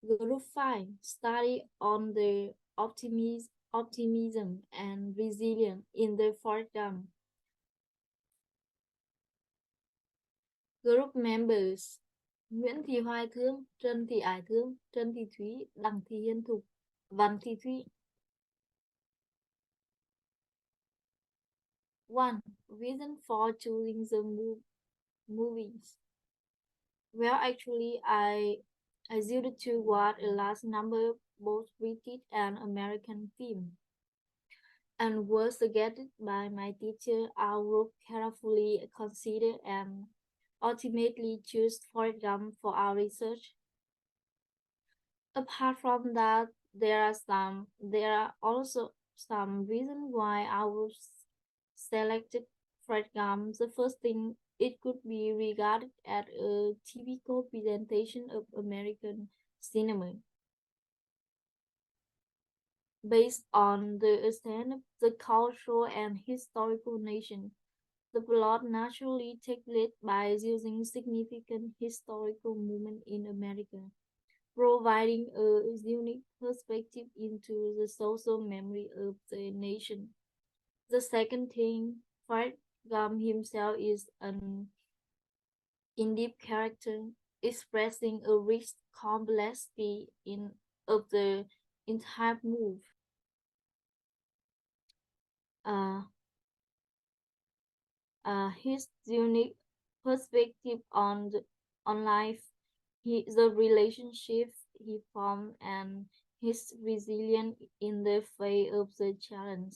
Group 5 study on the optimism and resilience in the Forrest Gump. Group members Nguyễn Thị Hoài Thương, Trần Thị Ái Thương, Trần Thị Thúy, Đặng Thị Hiên Thục, Văn Thị Thúy. 1. Reason for choosing the movies. Well, actually, I zoomed to what a large number both British and American film, and was suggested by my teacher. I will carefully consider and ultimately choose Forrest Gump for our research. Apart from that, there are also some reason why I was selected Forrest Gump. The first thing, it could be regarded as a typical presentation of American cinema, based on the extent of the cultural and historical nation. The plot naturally takes place by using significant historical movement in America, providing a unique perspective into the social memory of the nation. The second thing, Fred Gump himself is an in-depth character, expressing a rich complexity of the entire move. Uh, his unique perspective on life, the relationship he formed, and his resilience in the face of the challenge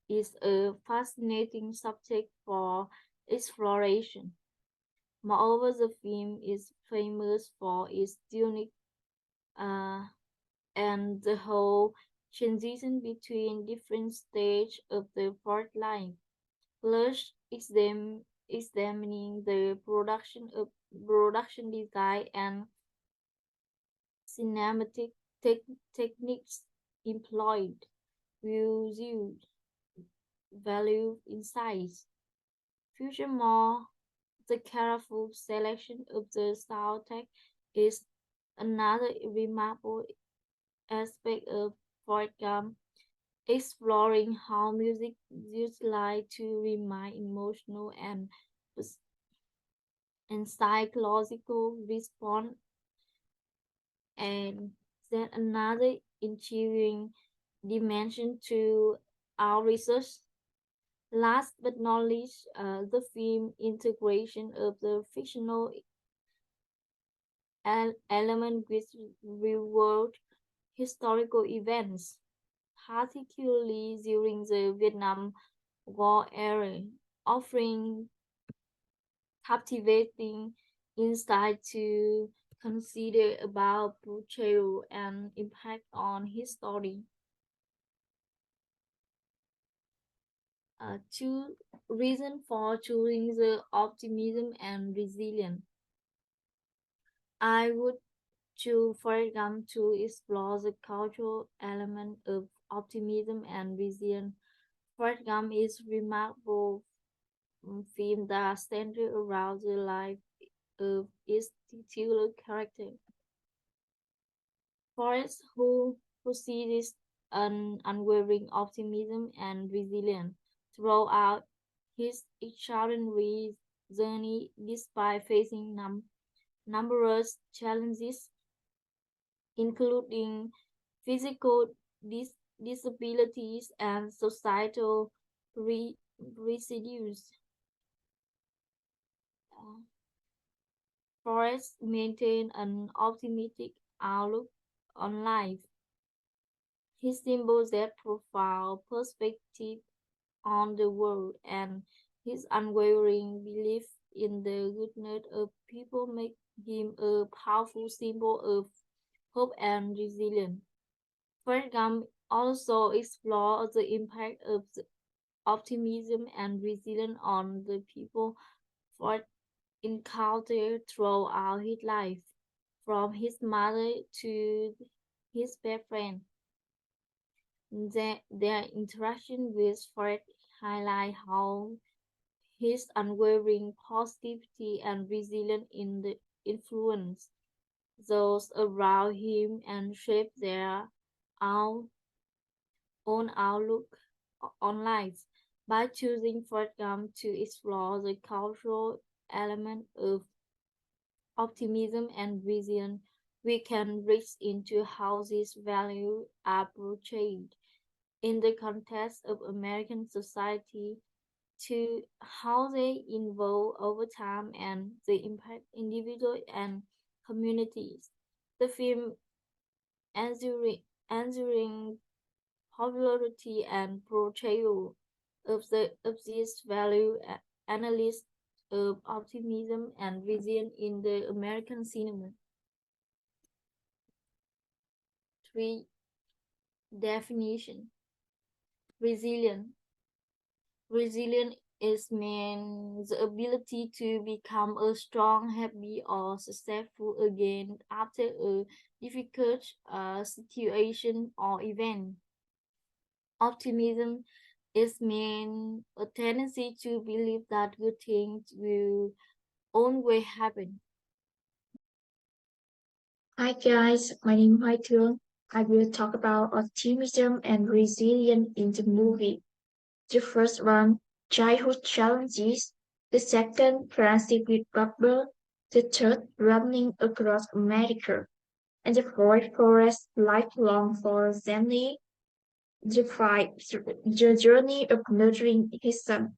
is a fascinating subject for exploration. Moreover, the film is famous for its unique uh, and the whole transition between different stages of the fourth life. Plus, examining the production design and cinematic techniques employed will yield value insights. Furthermore, the careful selection of the soundtrack is another remarkable aspect of Forrest Gump, exploring how music utilized to remind emotional and psychological response, and then another intriguing dimension to our research. Last but not least, the film integration of the fictional element with real-world historical events, particularly during the Vietnam War era, offering captivating insight to consider about portrayal and impact on history. Two reason for choosing the optimism and resilience. I would choose, for example, to explore the cultural element of optimism and resilience. For example, is remarkable film that centers around the life of its titular character. Forrest, who possesses an unwavering optimism and resilience throughout his extraordinary journey despite facing numerous challenges, including physical disabilities and societal residues. Uh, Forrest maintained an optimistic outlook on life. His symbols that profound perspective on the world, and his unwavering belief in the goodness of people make him a powerful symbol of hope and resilience. Gump also explores the impact of the optimism and resilience on the people Ford encountered throughout his life, from his mother to his best friend. Their interaction with Fred highlight how his unwavering positivity and resilience in the influence those around him and shape their own, own outlook on life. By choosing Forrest Gump to explore the cultural element of optimism and vision, we can reach into how these values are portrayed in the context of American society to how they evolve over time and the impact individuals and communities. The film ensuring popularity and portrayal of this value analysis of optimism and vision in the American cinema. Three definition. Resilient. Resilient is mean the ability to become a strong, happy, or successful again after a difficult situation or event. Optimism is mean a tendency to believe that good things will always happen. Hi guys, my name is Michael. I will talk about optimism and resilience in the movie. The first one, childhood challenges. The second, friendship with Bubble. The third, running across America. And the fourth, Forrest, lifelong for Zenly. The fifth, the journey of nurturing his son.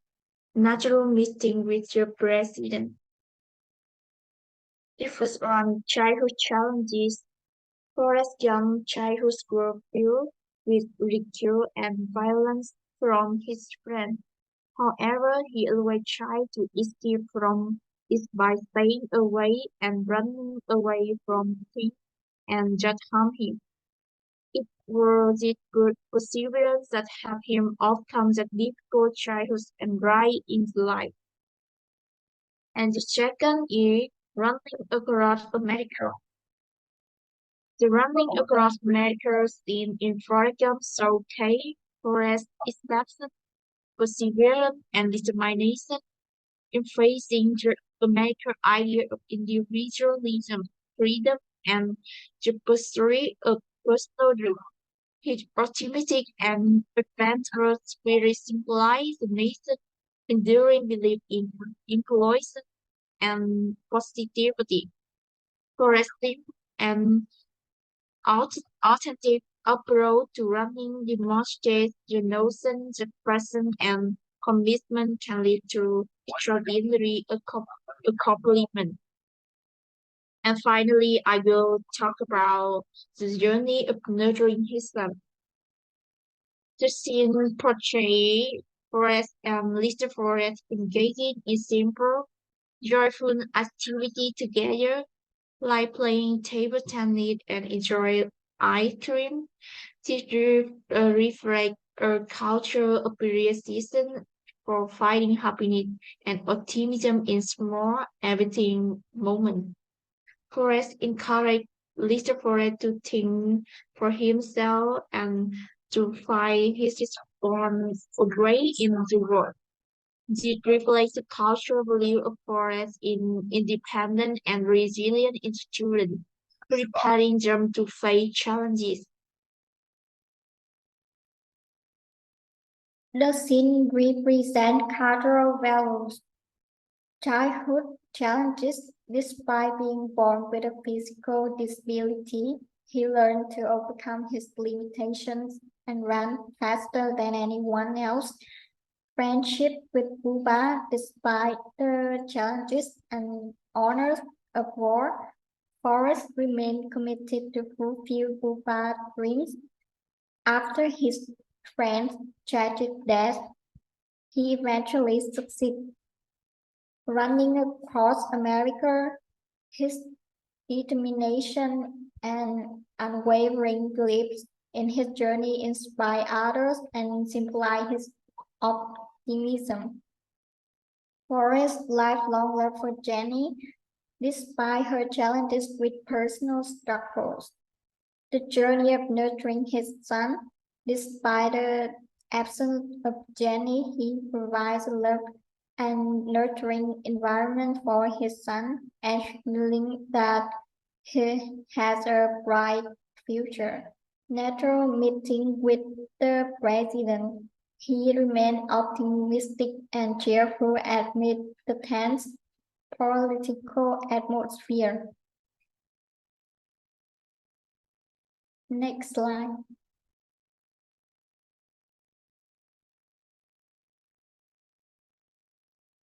Natural meeting with the president. The first one, childhood challenges. Forrest Gump's childhood grew filled with ridicule and violence from his friends. However, he always tried to escape from it by staying away and running away from things and that harm him. It was this good perseverance that helped him overcome the difficult childhood and rise into life. And the second is running across America. The running across America scene in Forrest saw Kay Forrest established perseverance and determination in facing the American idea of individualism, freedom, and the pursuit of personal growth. His optimistic and adventurous spirit symbolized the nation's enduring belief in inclusion and positivity. Forrest's and authentic approach to running demonstrates the notion that presence and commitment can lead to extraordinary accomplishment. And finally, I will talk about the journey of nurturing his son. The scene portrays Forrest and Lister Forrest engaging in simple, joyful activity together, like playing table tennis and enjoying ice cream. Teachers reflect a cultural appreciation for finding happiness and optimism in small everything moments. Forrest encouraged little Forrest to think for himself and to find his own way in the world. This reflects the cultural value of Forrest in independent and resilient in children, preparing them to face challenges. The scene represents cultural values, childhood challenges. Despite being born with a physical disability, he learned to overcome his limitations and run faster than anyone else. Friendship with Buba, despite the challenges and honors of war, Forrest remained committed to fulfill Buba's dreams. After his friend's tragic death, he eventually succeeded. Running across America, his determination and unwavering beliefs in his journey inspire others and symbolize his optimism. Forrest's lifelong love for Jenny, despite her challenges with personal struggles. The journey of nurturing his son, despite the absence of Jenny, he provides a love and nurturing environment for his son, ensuring that He has a bright future. After meeting with the president, he remained optimistic and cheerful amid the tense political atmosphere. Next slide.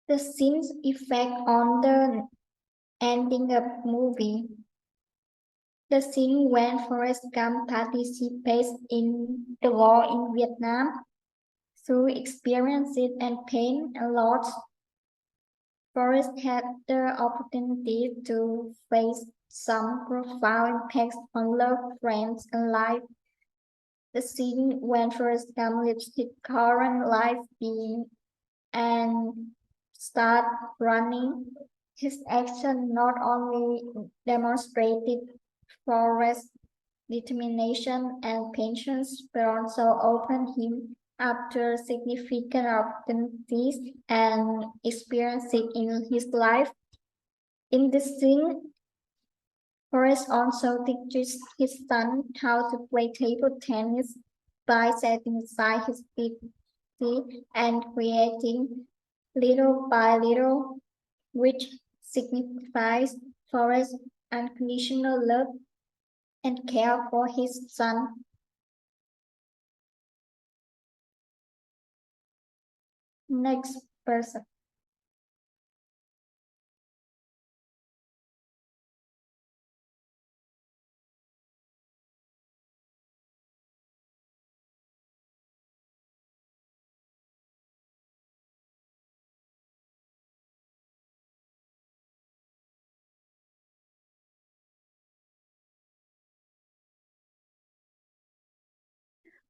The scene's effect on the ending of movie. The scene when Forrest Gump participates in the war in Vietnam through experiences and pain and loss. Forrest had the opportunity to face some profound impacts on love, friends, and life. The scene when Forrest Gump leaves his current life being and start running, his action not only demonstrated Forrest's determination and patience, but also opened him up to significant opportunities and experiences in his life. In this scene, Forrest also teaches his son how to play table tennis by setting aside his beauty and creating little by little, which signifies Forrest's unconditional love and care for his son. Next person.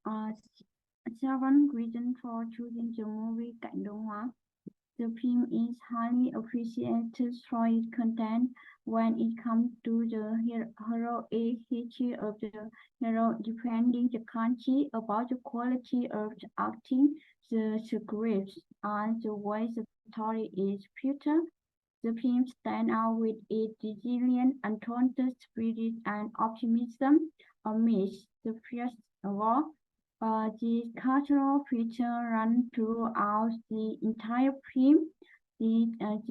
Uh, Seven reasons for choosing the movie Cảnh Đông Hóa. The film is highly appreciated for its content when it comes to the heroic history of the hero defending the country, about the quality of the acting, the script, and the way the story is put. The film stands out with its resilient, undaunted spirit and optimism amidst the fierce war. The cultural feature run throughout the entire film. The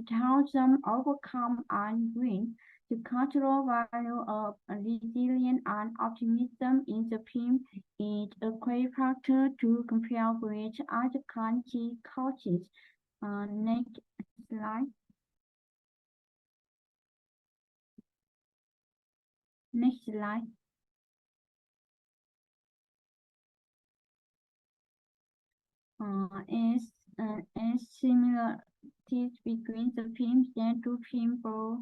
tells them overcome and win. The cultural value of resilience and optimism in the film is a great factor to compare with other country cultures. Next slide. Next slide. As similarities between the films, then two films both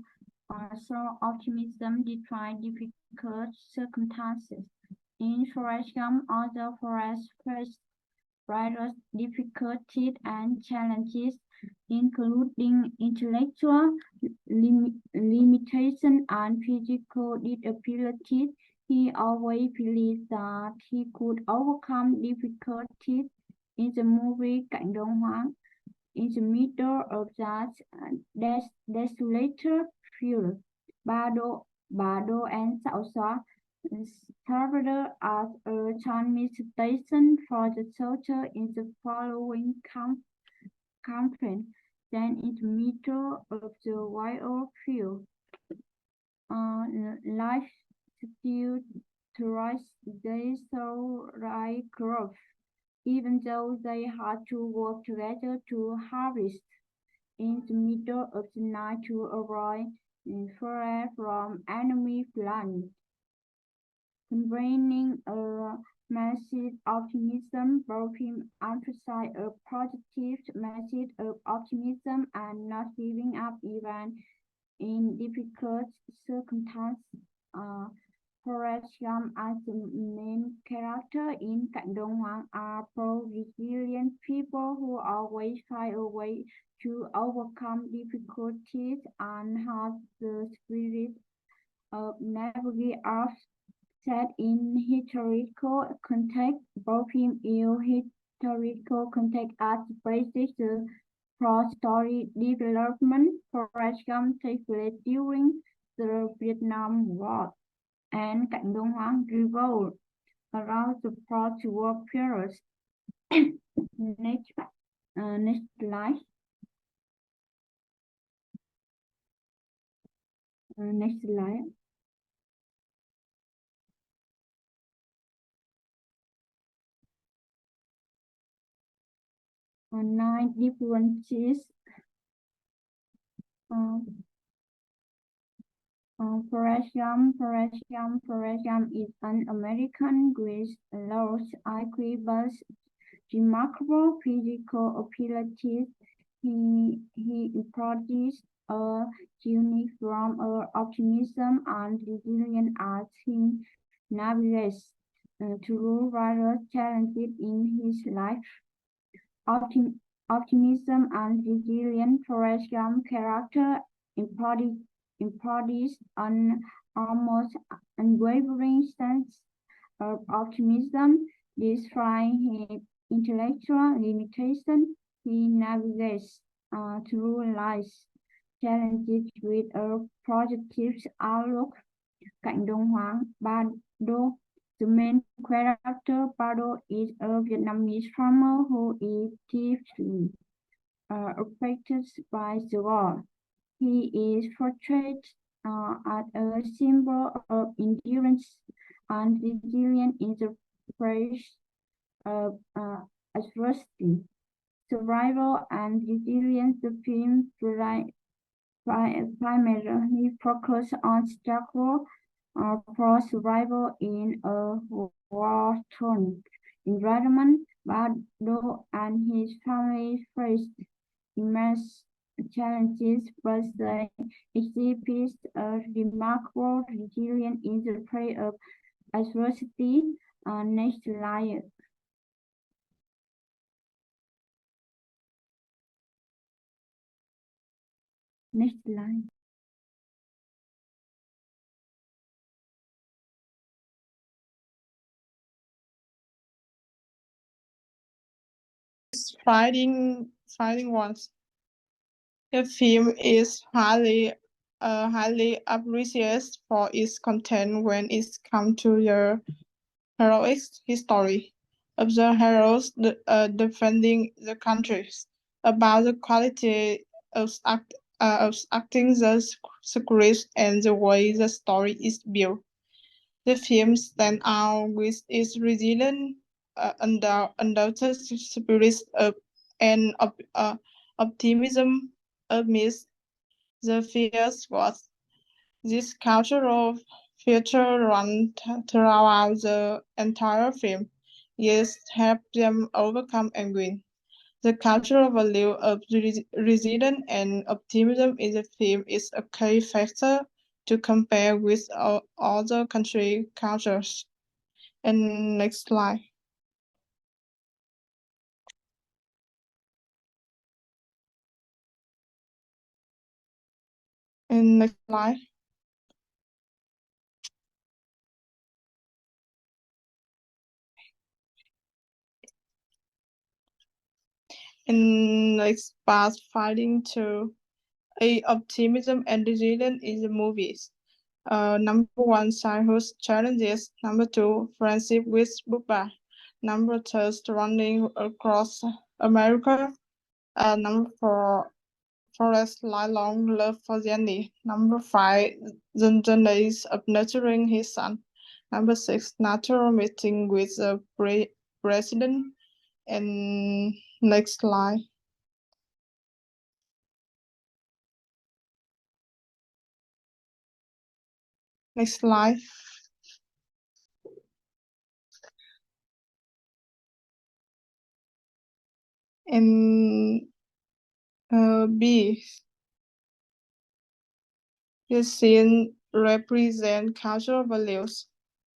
show optimism despite difficult circumstances. In Forrest Gump, although Forrest faced various difficulties and challenges, including intellectual limitation and physical disabilities, he always believed that he could overcome difficulties. In the movie Cảnh Đông Hóa, in the middle of that desolated field, Bado and Sao Xóa served as a Chinese station for the soldiers in the following campaign. Then in the middle of the wild field, life still thrives. They saw right growth, even though they had to work together to harvest in the middle of the night to avoid fire from enemy plants. Combining a massive optimism, both him emphasize a positive message of optimism and not giving up even in difficult circumstances. Forrest Gump as the main character in Cảnh Đông Hoang are pro-resilient people who always find a way to overcome difficulties and have the spirit of navigating set in historical context. Both in historical context as basis for story development. Forrest Gump takes place during the Vietnam War and Cảnh Đông Hoang revolt around the post-war period. Next slide. Next slide. Nine differences. Forrest Gump is an American with large IQ but remarkable physical abilities. He embodies a unique form of optimism and resilience as he navigates through various challenges in his life. Optimism and resilience. Forrest Gump character embodies an almost unwavering sense of optimism. Despite his intellectual limitations, he navigates through life's challenges with a positive outlook. Cảnh Đông Hoang, Bado. The main character, Bado, is a Vietnamese farmer who is deeply affected by the war. He is portrayed as a symbol of endurance and resilience in the face of adversity. Survival and resilience. The film primarily focus on struggle for survival in a war-torn environment. Bado and his family faced immense challenges, but they exhibit a remarkable resilience in the face of adversity. Next slide. Next slide. Fighting ones. The film is highly appreciated for its content when it comes to the heroic history of the heroes defending the country, about the quality of acting, the script, and the way the story is built. The film stands out with its resilient, undoubted spirit and optimism amidst the fierce odds. This cultural feature runs throughout the entire film, yet help them overcome and win. The cultural value of resilience and optimism in the film is a key factor to compare with other country cultures. And next slide. And next slide. And next part, fighting to a optimism and resilience in the movies. Number one, childhood challenges. Number two, friendship with Bupa. Number three, running across America. Number four, Forrest's lifelong love for Jenny. Number five, the journeys of nurturing his son. Number six, natural meeting with the president. And next slide. Next slide. And B. The scene represents cultural values.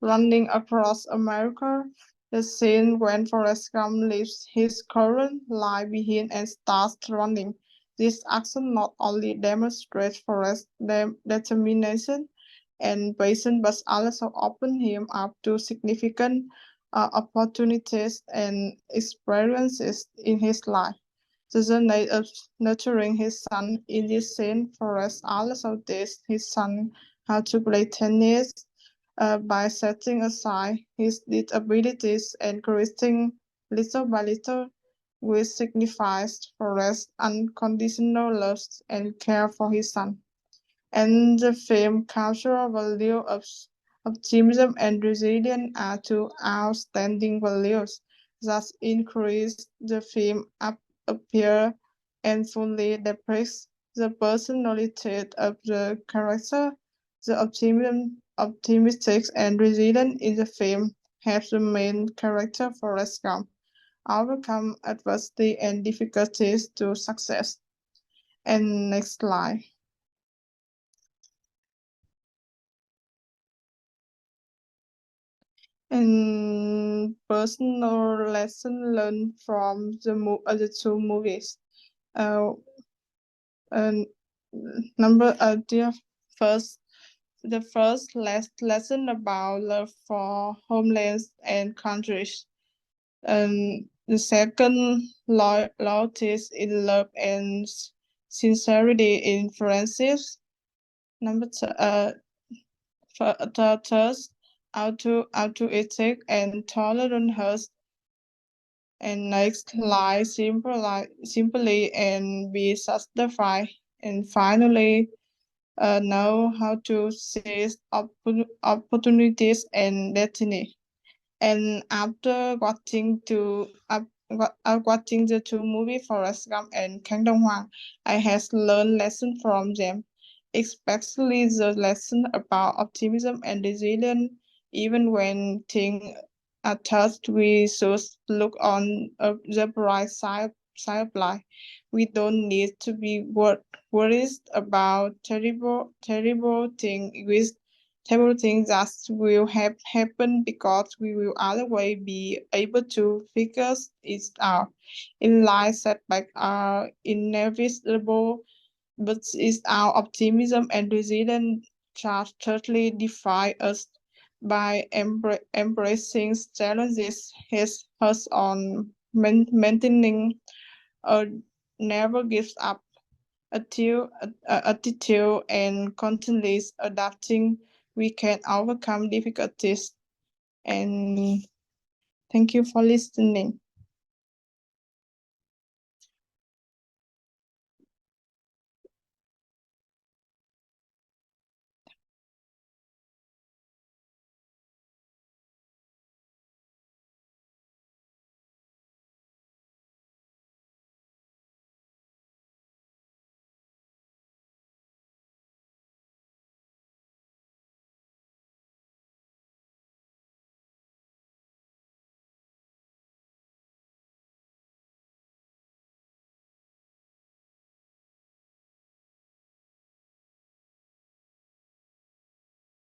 Running across America, the scene when Forrest Gump leaves his current life behind and starts running. This action not only demonstrates Forrest's determination and patience, but also opens him up to significant opportunities and experiences in his life. The journey of nurturing his son in this scene, Forrest also takes his son how to play tennis by setting aside his disabilities and creating little by little, which signifies Forrest's unconditional love and care for his son. And the film cultural value of optimism and resilience are two outstanding values that increase the film appear and fully depicts the personality of the character. The optimistic and resilient in the film have the main character Forrest Gump overcome adversity and difficulties to success. And next slide. And personal lesson learned from the two movies. Uh, and the first lesson about love for homelands and countries. And the second, loyalty in love and sincerity in friendships. Number third, auto ethic and tolerance. And next, lie simply and be satisfied. And finally, know how to seize opportunities and destiny. And after watching the two movies Forrest Gump and Kang Dong Hwan, I has learned lessons from them, especially the lesson about optimism and resilience. Even when things are tough, we should look on the bright side of life. We don't need to be worried about terrible things everything that will have happen because we will otherwise be able to figure it out. In life, setbacks are inevitable, but it's our optimism and resilience that totally defy us by embracing challenges, has us on maintaining a never gives up attitude and constantly adapting, we can overcome difficulties. And thank you for listening.